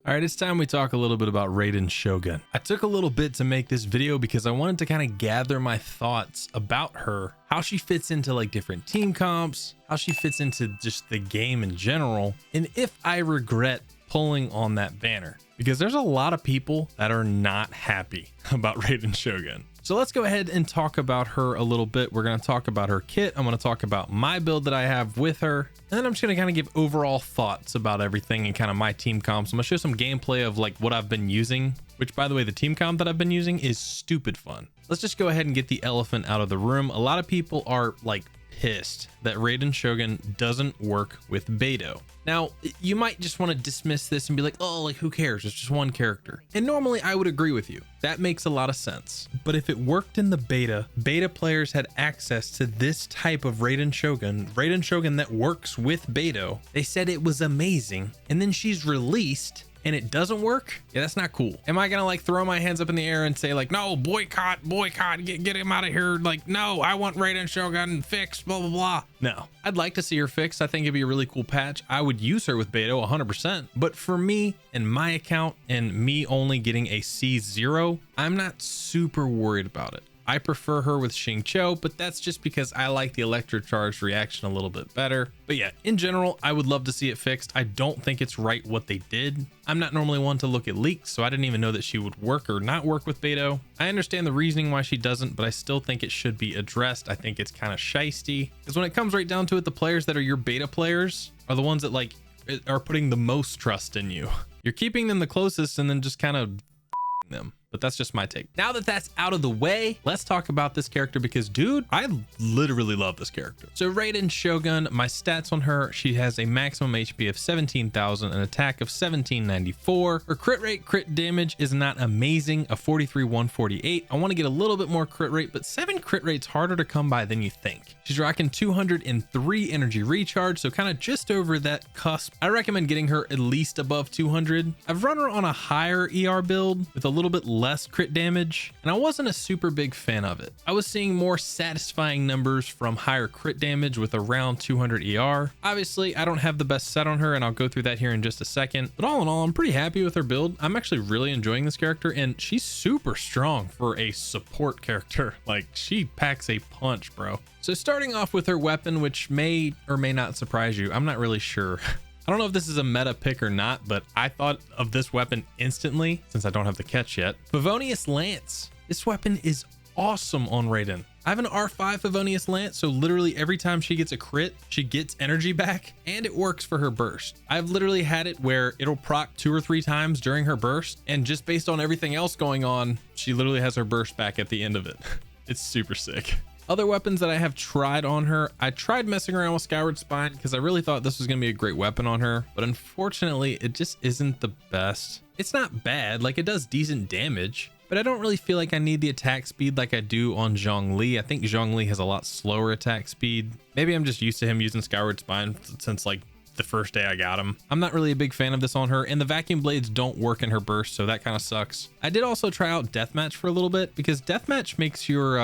All right, it's time we talk a little bit about Raiden Shogun. I took a little bit to make this video because I wanted to kind of gather my thoughts about her, how she fits into like different team comps, how she fits into just the game in general, and if I regret pulling on that banner, because there's a lot of people that are not happy about Raiden Shogun. So let's go ahead and talk about her a little bit. We're going to talk about her kit. I'm going to talk about my build that I have with her. And then I'm just going to kind of give overall thoughts about everything and kind of my team comps. I'm going to show some gameplay of like what I've been using, which by the way, the team comp that I've been using is stupid fun. Let's just go ahead and get the elephant out of the room. A lot of people are like pissed that Raiden Shogun doesn't work with Beidou. Now, you might just want to dismiss this and be like, oh, like who cares? It's just one character. And normally I would agree with you. That makes a lot of sense. But if it worked in the beta players had access to this type of Raiden Shogun that works with Beidou. They said it was amazing. And then she's released and it doesn't work. Yeah, that's not cool. Am I gonna like throw my hands up in the air and say like, no, boycott, get him out of here? Like, no, I want Raiden Shogun fixed, blah, blah, blah. No, I'd like to see her fixed. I think it'd be a really cool patch. I would use her with Beidou 100%. But for me and my account and me only getting a C0, I'm not super worried about it. I prefer her with Xingqiu, but that's just because I like the electrocharged reaction a little bit better. But yeah, in general, I would love to see it fixed. I don't think it's right what they did. I'm not normally one to look at leaks, so I didn't even know that she would work or not work with Beidou. I understand the reasoning why she doesn't, but I still think it should be addressed. I think it's kind of shysty, because when it comes right down to it, the players that are your beta players are the ones that like are putting the most trust in you. You're keeping them the closest and then just kind of them. But that's just my take. Now that that's out of the way, let's talk about this character because dude, I literally love this character. So Raiden Shogun, my stats on her, she has a maximum HP of 17,000, an attack of 1794. Her crit rate, crit damage is not amazing, a 43,148. I want to get a little bit more crit rate, but 7 crit rate's harder to come by than you think. She's rocking 203 energy recharge, so kind of just over that cusp. I recommend getting her at least above 200. I've run her on a higher ER build with a little bit less crit damage, and I wasn't a super big fan of it. I was seeing more satisfying numbers from higher crit damage with around 200 ER. Obviously, I don't have the best set on her, and I'll go through that here in just a second. But all in all, I'm pretty happy with her build. I'm actually really enjoying this character, and she's super strong for a support character. Like, she packs a punch, bro. So starting off with her weapon, which may or may not surprise you, I'm not really sure. I don't know if this is a meta pick or not, but I thought of this weapon instantly since I don't have the catch yet. Favonius Lance. This weapon is awesome on Raiden. I have an R5 Favonius Lance, so literally every time she gets a crit, she gets energy back, and it works for her burst. I've literally had it where it'll proc 2 or 3 times during her burst, and just based on everything else going on, she literally has her burst back at the end of it. It's super sick. Other weapons that I have tried on her, I tried messing around with Skyward Spine because I really thought this was going to be a great weapon on her, but unfortunately it just isn't the best. It's not bad, like it does decent damage, but I don't really feel like I need the attack speed like I do on Zhongli. I think Zhongli has a lot slower attack speed. Maybe I'm just used to him using Skyward Spine since like the first day I got him. I'm not really a big fan of this on her, and the vacuum blades don't work in her burst, so that kind of sucks. I did also try out deathmatch for a little bit because deathmatch makes your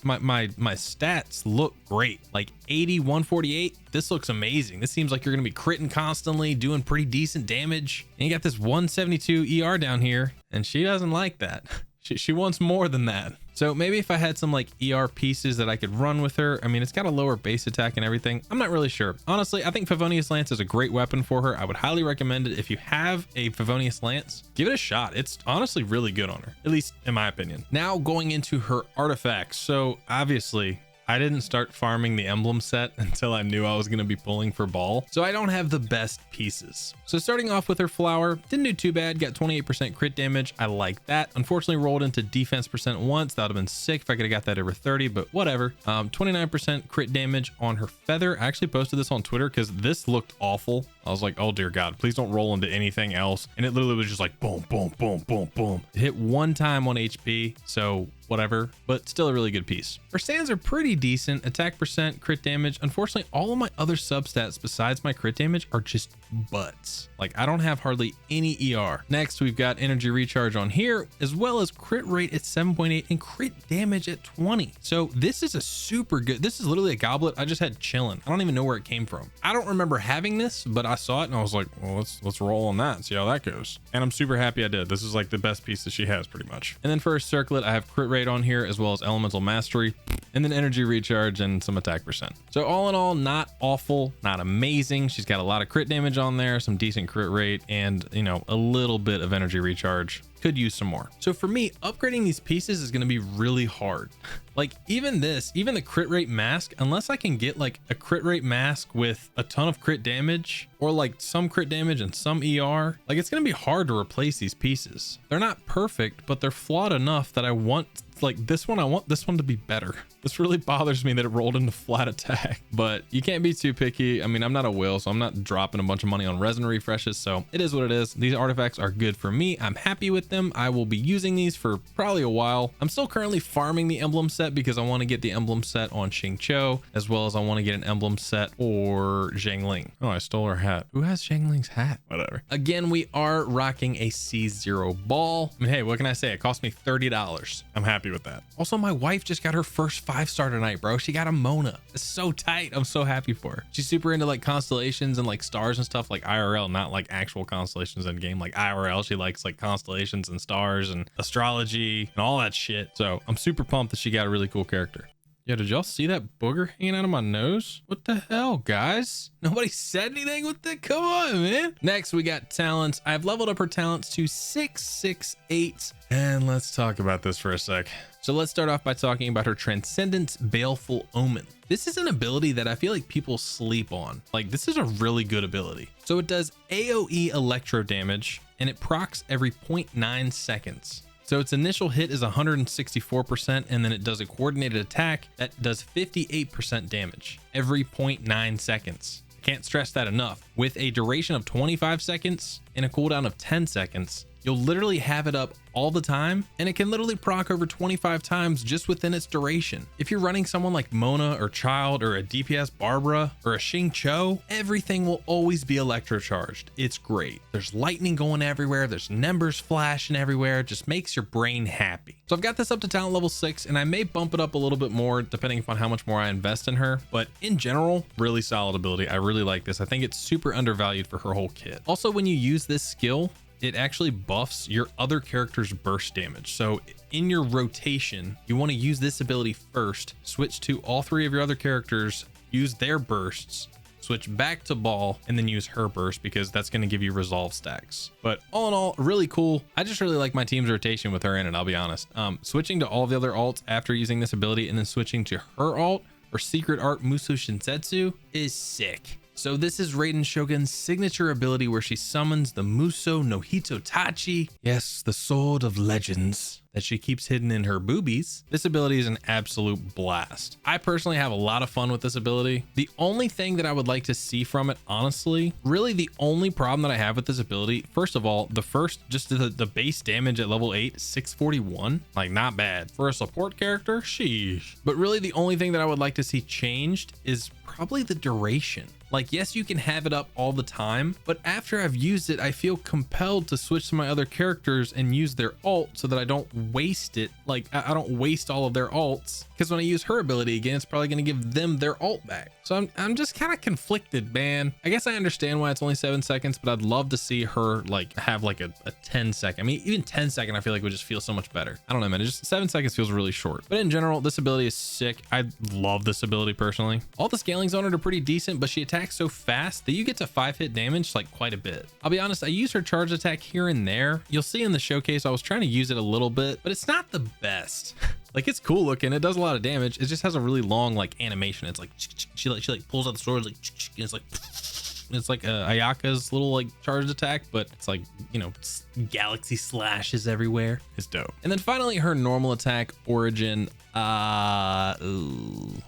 my stats look great. Like 80, 148, this looks amazing. This seems like you're gonna be critting constantly, doing pretty decent damage, and you got this 172 ER down here, and she doesn't like that. She wants more than that. So maybe if I had some like ER pieces that I could run with her. I mean, it's got a lower base attack and everything. I'm not really sure. Honestly, I think Favonius Lance is a great weapon for her. I would highly recommend it. If you have a Favonius Lance, give it a shot. It's honestly really good on her, at least in my opinion. Now going into her artifacts. So obviously, I didn't start farming the emblem set until I knew I was going to be pulling for Baal, so I don't have the best pieces. So starting off with her flower, didn't do too bad, got 28% crit damage. I like that. Unfortunately rolled into defense percent once. That would have been sick if I could have got that over 30, but whatever. 29% crit damage on her feather. I actually posted this on Twitter because this looked awful. I was like, oh dear God, please don't roll into anything else. And it literally was just like boom, boom, boom, boom, boom. It hit 1 time on HP, so whatever, but still a really good piece. Her stands are pretty decent. Attack percent, crit damage. Unfortunately, all of my other substats besides my crit damage are just butts. Like I don't have hardly any ER. Next, we've got energy recharge on here, as well as crit rate at 7.8 and crit damage at 20. So this is a super good, this is literally a goblet I just had chilling. I don't even know where it came from. I don't remember having this, but I saw it and I was like, well, let's roll on that and see how that goes. And I'm super happy I did. This is like the best piece that she has pretty much. And then for her circlet, I have crit rate on here as well as elemental mastery, and then energy recharge and some attack percent. So all in all, not awful, not amazing. She's got a lot of crit damage on there, some decent crit rate, and you know, a little bit of energy recharge. Could use some more. So for me, upgrading these pieces is going to be really hard. Like even the crit rate mask, unless I can get like a crit rate mask with a ton of crit damage or like some crit damage and some ER, like it's going to be hard to replace these pieces. They're not perfect, but they're flawed enough that I want like this one, I want this one to be better. This really bothers me that it rolled into flat attack, but you can't be too picky. I mean, I'm not a will, so I'm not dropping a bunch of money on resin refreshes. So it is what it is. These artifacts are good for me. I'm happy with them. I will be using these for probably a while. I'm still currently farming the emblem set because I want to get the emblem set on Xingqiu, as well as I want to get an emblem set for Zhangling. Oh, I stole her hat. Who has Zhangling's hat? Whatever. Again, we are rocking a C0 Baal. I mean, hey, what can I say? It cost me $30. I'm happy with that. Also, my wife just got her first 5-star tonight, bro. She got a Mona. It's so tight. I'm so happy for her. She's super into like constellations and like stars and stuff, like IRL, not like actual constellations in game, like IRL. She likes like constellations and stars and astrology and all that shit. So I'm super pumped that she got a really cool character. Yeah, did y'all see that booger hanging out of my nose? What the hell, guys? Nobody said anything with it? Come on, man. Next, we got talents. I've leveled up her talents to 668. And let's talk about this for a sec. So let's start off by talking about her Transcendence Baleful Omen. This is an ability that I feel like people sleep on. Like, this is a really good ability. So it does AoE electro damage, and it procs every 0.9 seconds. So its initial hit is 164%, and then it does a coordinated attack that does 58% damage every 0.9 seconds. Can't stress that enough. With a duration of 25 seconds and a cooldown of 10 seconds, you'll literally have it up all the time, and it can literally proc over 25 times just within its duration. If you're running someone like Mona or Child or a DPS Barbara or a Xingqiu, everything will always be electrocharged. It's great. There's lightning going everywhere. There's numbers flashing everywhere. It just makes your brain happy. So I've got this up to talent level 6, and I may bump it up a little bit more depending upon how much more I invest in her. But in general, really solid ability. I really like this. I think it's super undervalued for her whole kit. Also, when you use this skill, it actually buffs your other character's burst damage. So in your rotation, you want to use this ability first, switch to all 3 of your other characters, use their bursts, switch back to Baal, and then use her burst because that's going to give you resolve stacks. But all in all, really cool. I just really like my team's rotation with her in it, I'll be honest. Switching to all the other alts after using this ability and then switching to her alt or secret art Muso Shinsetsu is sick. So this is Raiden Shogun's signature ability where she summons the Muso no Hitotachi. Yes, the sword of legends that she keeps hidden in her boobies. This ability is an absolute blast. I personally have a lot of fun with this ability. The only thing that I would like to see from it, honestly, really the only problem that I have with this ability, first of all, just the base damage at level 8, 641, like not bad. For a support character, sheesh. But really the only thing that I would like to see changed is probably the duration. Like, yes, you can have it up all the time, but after I've used it, I feel compelled to switch to my other characters and use their ult so that I don't waste it. Like, I don't waste all of their alts, because when I use her ability again, it's probably going to give them their ult back. So I'm just kind of conflicted, man. I guess I understand why it's only 7 seconds, but I'd love to see her like have like a 10 second. I mean, even 10 second, I feel like would just feel so much better. I don't know, man. It's just 7 seconds feels really short. But in general, this ability is sick. I love this ability personally. All the scalings on it are pretty decent, but she attacks so fast that you get to 5-hit damage like quite a bit. I'll be honest, I use her charge attack here and there. You'll see in the showcase, I was trying to use it a little bit, but it's not the best. Like, it's cool looking, it does a lot of damage, it just has a really long like animation. It's like she like pulls out the sword, like, and it's like Ayaka's little like charged attack, but it's like, you know, galaxy slashes everywhere. It's dope. And then finally her normal attack Origin.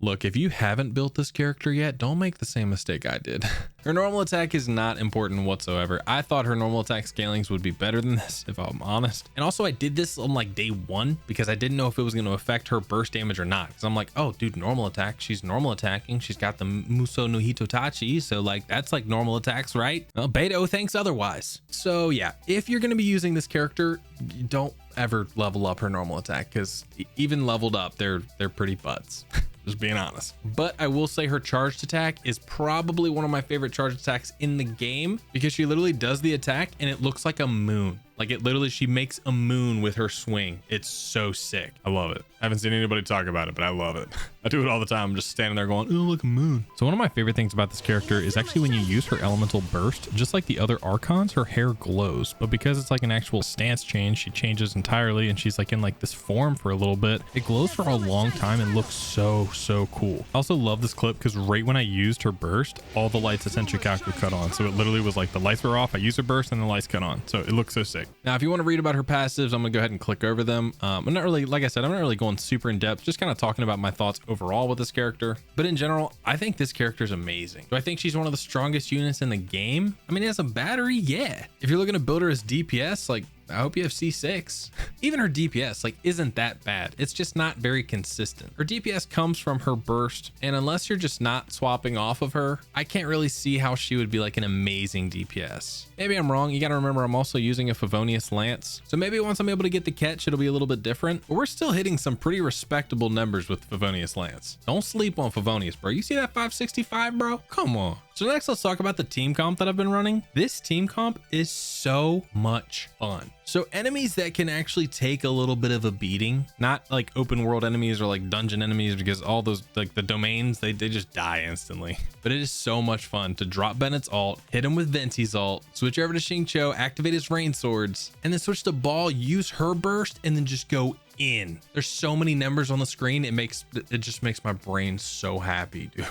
Look, if you haven't built this character yet, don't make the same mistake I did. Her normal attack is not important whatsoever. I thought her normal attack scalings would be better than this, if I'm honest. And also I did this on like day 1 because I didn't know if it was going to affect her burst damage or not. Because I'm like, oh dude, normal attack, she's normal attacking, she's got the Muso no Hitotachi, so like that's like normal attacks, right? Well, Beto thinks otherwise. So yeah, if you're going to be using this character, don't ever level up her normal attack, because even leveled up, they're pretty butts. just being honest. But I will say her charged attack is probably one of my favorite charged attacks in the game, because she literally does the attack and it looks like a moon. Like it literally, she makes a moon with her swing. It's so sick. I love it. I haven't seen anybody talk about it, but I love it. I do it all the time. I'm just standing there going, oh, look, a moon. So one of my favorite things about this character is actually when you use her elemental burst, just like the other archons, her hair glows. But because it's like an actual stance change, she changes entirely and she's like in like this form for a little bit. It glows for a long time and looks so cool. I also love this clip because right when I used her burst, all the lights at Sentrikaku cut on. So it literally was like the lights were off, I used her burst and the lights cut on. So it looks so sick. Now, if you want to read about her passives, I'm gonna go ahead and click over them. I'm not really, like I said, I'm not really going super in depth, just kind of talking about my thoughts overall with this character. But in general, I think this character is amazing. Do I think she's one of the strongest units in the game? I mean, as a battery, yeah. If you're looking to build her as DPS, like, I hope you have C6. Even her DPS like isn't that bad. It's just not very consistent. Her DPS comes from her burst, and unless you're just not swapping off of her, I can't really see how she would be like an amazing DPS. Maybe I'm wrong. You got to remember I'm also using a Favonius Lance, so maybe once I'm able to get the catch, it'll be a little bit different. But we're still hitting some pretty respectable numbers with Favonius Lance. Don't sleep on Favonius, bro. You see that 565, bro? Come on. So next, let's talk about the team comp that I've been running. This team comp is so much fun. So enemies that can actually take a little bit of a beating, not like open world enemies or like dungeon enemies, because all those like the domains, they just die instantly. But it is so much fun to drop Bennett's ult, hit him with Venti's ult, switch over to Xingqiu, activate his rain swords, and then switch to Baal, use her burst, and then just go in. There's so many numbers on the screen. It just makes my brain so happy, dude.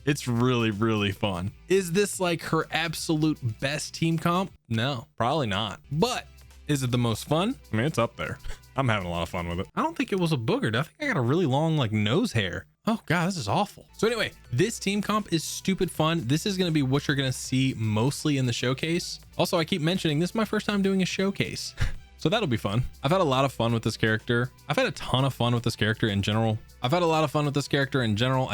It's really fun. Is this like her absolute best team comp? No, probably not. But is it the most fun? I mean, it's up there. I'm having a lot of fun with it. I don't think it was a booger. I think I got a really long like nose hair. Oh God, this is awful. So anyway, this team comp is stupid fun. This is going to be what you're going to see mostly in the showcase. Also, I keep mentioning this is my first time doing a showcase. So that'll be fun. I've had a lot of fun with this character. I've had a ton of fun with this character in general. I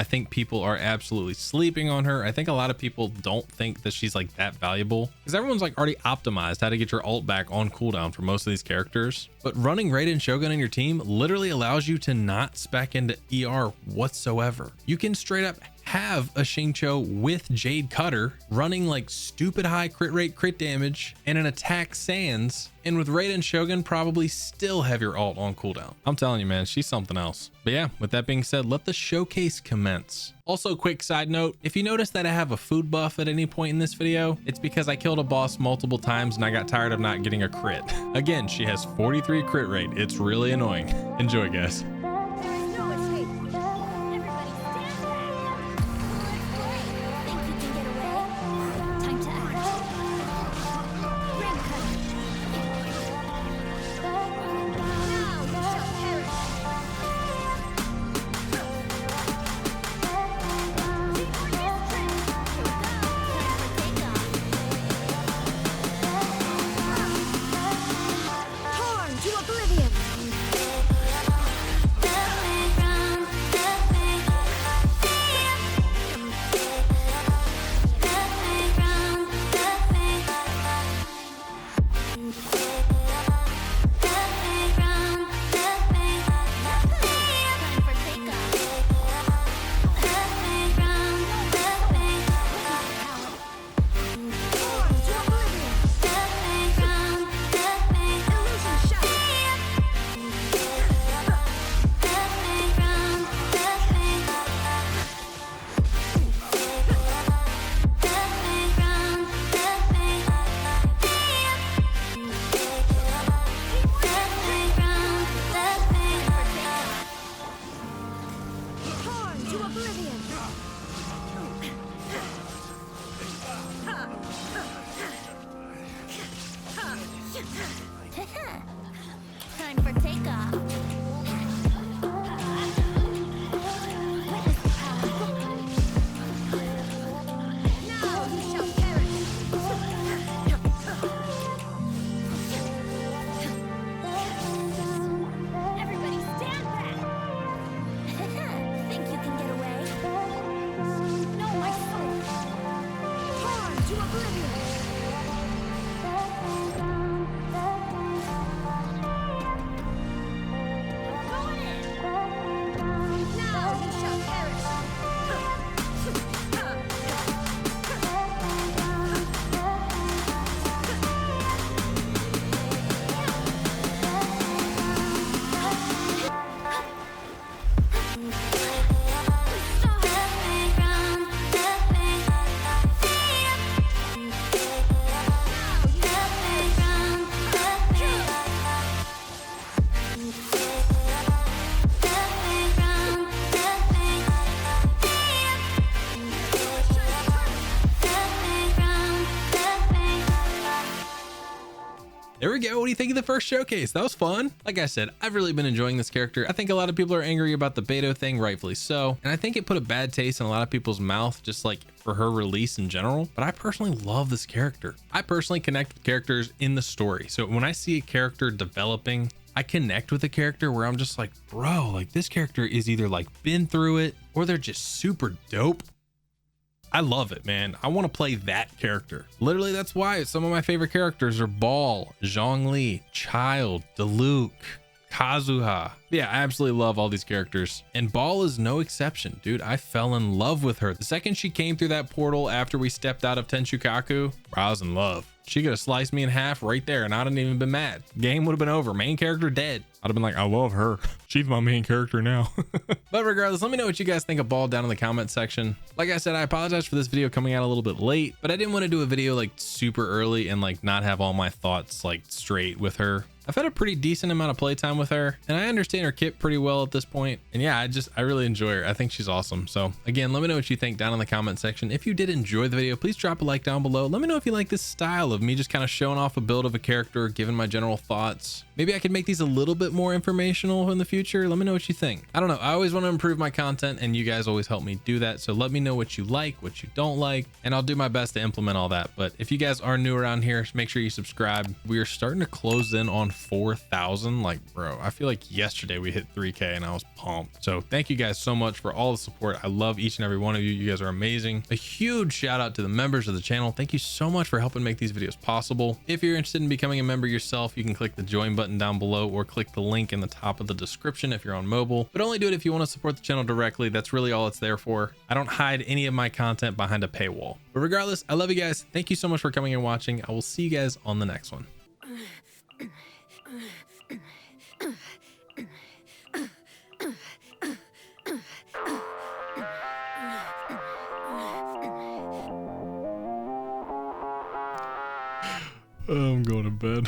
think people are absolutely sleeping on her. I think a lot of people don't think that she's like that valuable because everyone's like already optimized how to get your ult back on cooldown for most of these characters. But running Raiden Shogun in your team literally allows you to not spec into ER whatsoever. You can straight up have a Xingqiu with Jade Cutter running like stupid high crit rate, crit damage, and an attack sans, and with Raiden Shogun probably still have your ult on cooldown. I'm telling you, man, she's something else. But yeah, with that being said, let the showcase commence. Also, quick side note, if you notice that I have a food buff at any point in this video, it's because I killed a boss multiple times and I got tired of not getting a crit. Again, she has 43 crit rate. It's really annoying. Enjoy, guys. Time for takeoff. Now you shall perish. Everybody stand back. Think you can get away? No, my soul. Torn to oblivion. Miguel, what do you think of the first showcase? That was fun. Like I said, I've really been enjoying this character. I think a lot of people are angry about the Beto thing, rightfully so. And I think it put a bad taste in a lot of people's mouth, just like for her release in general. But I personally love this character. I personally connect with characters in the story. So when I see a character developing, I connect with a character where I'm just like, bro, like this character is either like been through it or they're just super dope. I love it, man. I want to play that character. Literally, that's why some of my favorite characters are Baal, Zhongli, Child, Diluc, Kazuha. Yeah, I absolutely love all these characters. And Baal is no exception, dude. I fell in love with her. The second she came through that portal after we stepped out of Tenshukaku, I was in love. She could have sliced me in half right there and I wouldn't even been mad. Game would have been over. Main character dead. I'd have been like, I love her. She's my main character now. But regardless, let me know what you guys think of Baal down in the comment section. Like I said, I apologize for this video coming out a little bit late, but I didn't want to do a video like super early and like not have all my thoughts like straight with her. I've had a pretty decent amount of playtime with her and I understand her kit pretty well at this point. And yeah, I really enjoy her. I think she's awesome. So again, let me know what you think down in the comment section. If you did enjoy the video, please drop a like down below. Let me know if you like this style of me just kind of showing off a build of a character, giving my general thoughts. Maybe I could make these a little bit more informational in the future. Let me know what you think. I don't know. I always want to improve my content and you guys always help me do that. So let me know what you like, what you don't like, and I'll do my best to implement all that. But if you guys are new around here, make sure you subscribe. We are starting to close in on 4,000. Like, bro, I feel like yesterday we hit 3K and I was pumped. So thank you guys so much for all the support. I love each and every one of you. You guys are amazing. A huge shout out to the members of the channel. Thank you so much for helping make these videos possible. If you're interested in becoming a member yourself, you can click the join button down below or click the link in the top of the description if you're on mobile, but only do it if you want to support the channel directly. That's really all it's there for. I don't hide any of my content behind a paywall. But regardless, I love you guys. Thank you so much for coming and watching. I will see you guys on the next one. I'm going to bed.